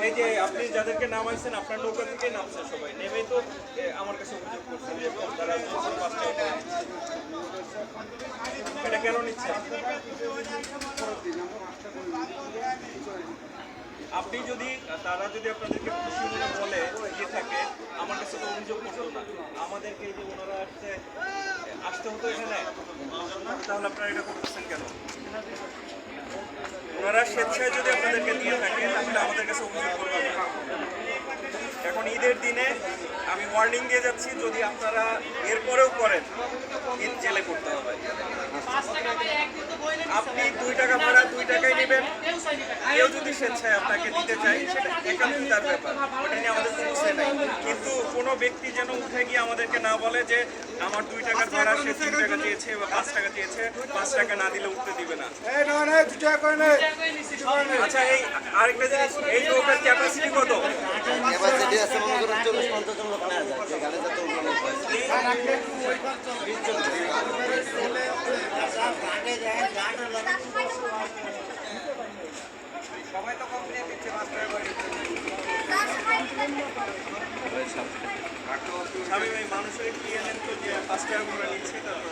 এই যে আপনি যাদেরকে নামাইছেন আপনার নৌকা থেকেই নামছে সবাই নেমেই তো আমার কাছে অভিযোগ করছেন যে তারা এটা কেন নিচ্ছেন? আপনি যদি তারা যদি আপনাদেরকে খুশি মনে বলে ইয়ে থাকে আমার কাছে তো অভিযোগ করতো না, আমাদেরকে এই যে ওনারা আসতে হতো এখানে, তাহলে আপনারা এটা করতেছেন কেন? ওনারা স্বেচ্ছায় যদি আপনাদেরকে দিয়ে থাকে তাহলে আমাদের কাছে অভিযোগ করবেন না। এখন ঈদের দিনে আমি ওয়ার্নিং দিয়ে যাচ্ছি, যদি আপনারা এরপরেও করেন ঈদ জেলে করতে হবে। আপনি 2 টাকা ভাড়া 2 টাকায় নেবেন, কেউ যদি স্বেচ্ছায় আপনাকে দিতে চায় সেটা একান্তই তার ব্যাপার, ওটা নিয়ে আমাদের কোনো সে নাই। কিন্তু কোনো ব্যক্তি যেন উঠে গিয়ে আমাদেরকে না বলে যে আমার 2 টাকার ভাড়া সে 3 টাকা চেয়েছে বা 5 টাকা চেয়েছে, 5 টাকা না দিলে উঠতে দিবে না। আচ্ছা, এই আরেকটা জিনিস, এই নৌকার ক্যাপাসিটি কত? ক্যাপাসিটি আছে মনে করেন 40-50 জন লোক নেওয়া যায়, যে গাড়ি যাতে সবাই তো কমপ্লেন দিচ্ছে মাস্টার বাড়ি। আমি ভাই মানুষের ক্লিয়ার তো যে 5 টাকা করে নিচ্ছে তারপর